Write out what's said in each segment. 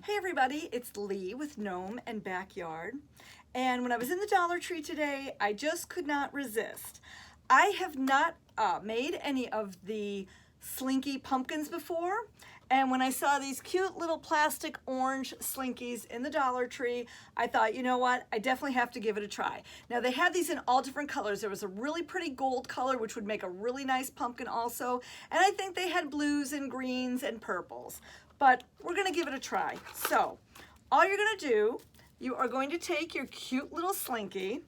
Hey everybody, it's Lee with Gnome and Backyard. And when I was in the Dollar Tree today, I just could not resist. I have not made any of the Slinky pumpkins before. And when I saw these cute little plastic orange Slinkies in the Dollar Tree, I thought, you know what, I definitely have to give it a try. Now they had these in all different colors. There was a really pretty gold color, which would make a really nice pumpkin also. And I think they had blues and greens and purples. But we're gonna give it a try. So all you're gonna do, you are going to take your cute little Slinky,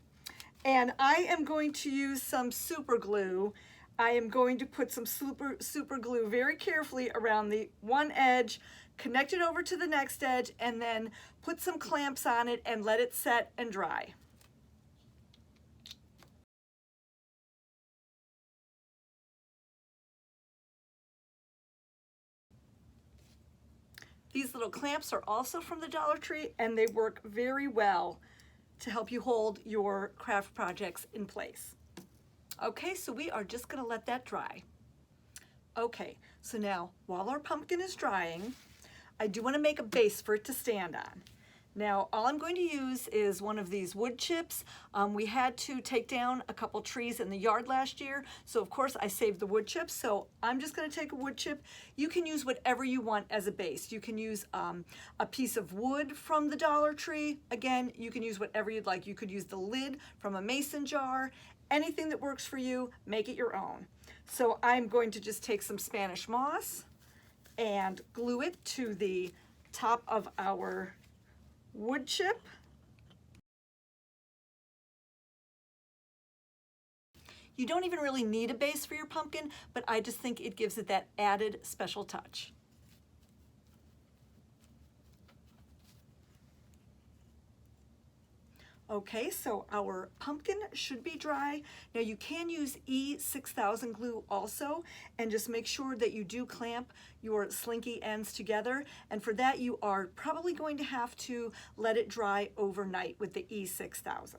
and I am going to use some super glue. I am going to put some super glue very carefully around the one edge, connect it over to the next edge, and then put some clamps on it and let it set and dry. These little clamps are also from the Dollar Tree, and they work very well to help you hold your craft projects in place. Okay, so we are just gonna let that dry. Okay, so now while our pumpkin is drying, I do wanna make a base for it to stand on. Now, all I'm going to use is one of these wood chips. We had to take down a couple trees in the yard last year, so of course I saved the wood chips, so I'm just gonna take a wood chip. You can use whatever you want as a base. You can use a piece of wood from the Dollar Tree. Again, you can use whatever you'd like. You could use the lid from a mason jar. Anything that works for you, make it your own. So I'm going to just take some Spanish moss and glue it to the top of our wood chip. You don't even really need a base for your pumpkin, but I just think it gives it that added special touch. Okay, so our pumpkin should be dry. Now you can use E6000 glue also, and just make sure that you do clamp your Slinky ends together. And for that, you are probably going to have to let it dry overnight with the E6000.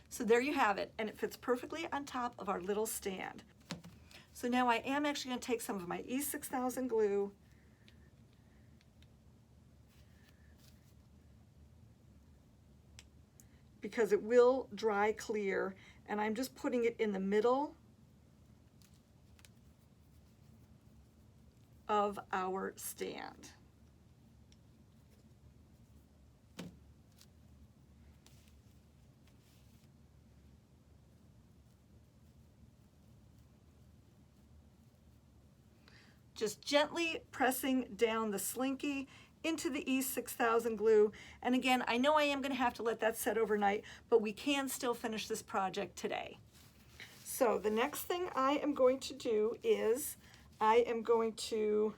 So there you have it, and it fits perfectly on top of our little stand. So now I am actually going to take some of my E6000 glue because it will dry clear, and I'm just putting it in the middle of our stand. Just gently pressing down the Slinky into the E6000 glue. And again, I know I am gonna have to let that set overnight, but we can still finish this project today. So the next thing I am going to do is I am going to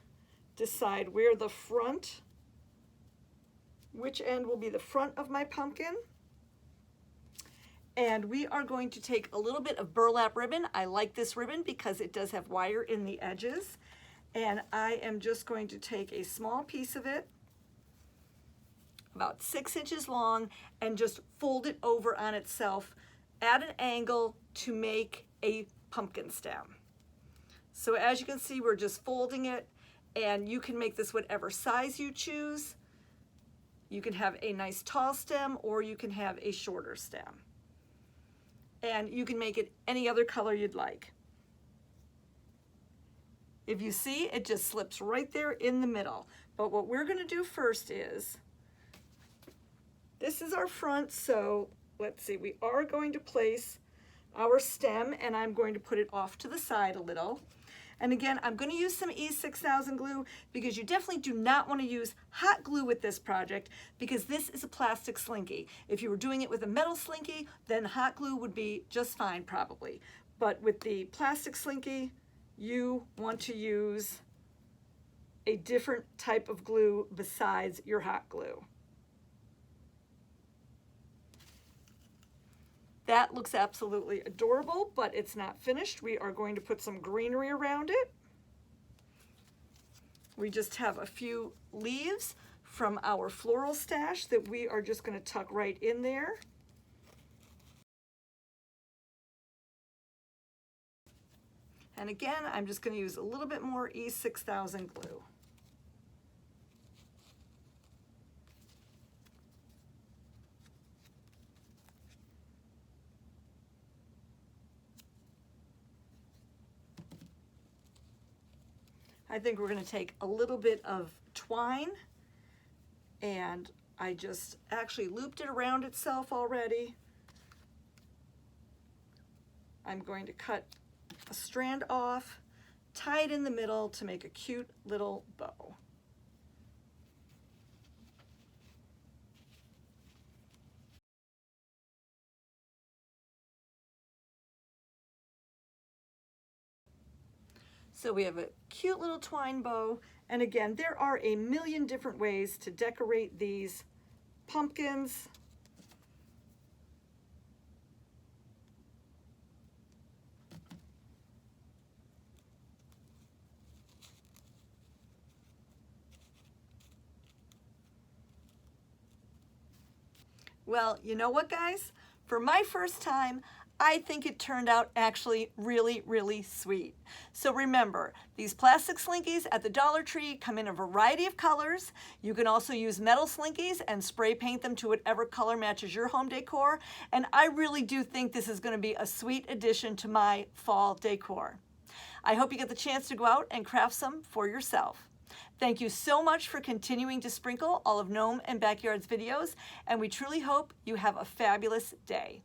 decide where the front, which end will be the front of my pumpkin. And we are going to take a little bit of burlap ribbon. I like this ribbon because it does have wire in the edges. And I am just going to take a small piece of it, about 6 inches long, and just fold it over on itself at an angle to make a pumpkin stem. So as you can see, we're just folding it, and you can make this whatever size you choose. You can have a nice tall stem, or you can have a shorter stem. And you can make it any other color you'd like. If you see, it just slips right there in the middle. But what we're gonna do first is, this is our front, so let's see, we are going to place our stem, and I'm going to put it off to the side a little. And again, I'm gonna use some E6000 glue because you definitely do not wanna use hot glue with this project because this is a plastic Slinky. If you were doing it with a metal Slinky, then hot glue would be just fine probably. But with the plastic Slinky, you want to use a different type of glue besides your hot glue. That looks absolutely adorable, but it's not finished. We are going to put some greenery around it. We just have a few leaves from our floral stash that we are just going to tuck right in there. And again, I'm just going to use a little bit more E6000 glue. I think we're going to take a little bit of twine, and I just actually looped it around itself already. I'm going to cut a strand off, tie it in the middle to make a cute little bow. So we have a cute little twine bow, and again, there are a million different ways to decorate these pumpkins. Well, you know what, guys? For my first time, I think it turned out actually really, really sweet. So remember, these plastic Slinkies at the Dollar Tree come in a variety of colors. You can also use metal Slinkies and spray paint them to whatever color matches your home decor. And I really do think this is going to be a sweet addition to my fall decor. I hope you get the chance to go out and craft some for yourself. Thank you so much for continuing to sprinkle all of Gnome and Backyard's videos, and we truly hope you have a fabulous day.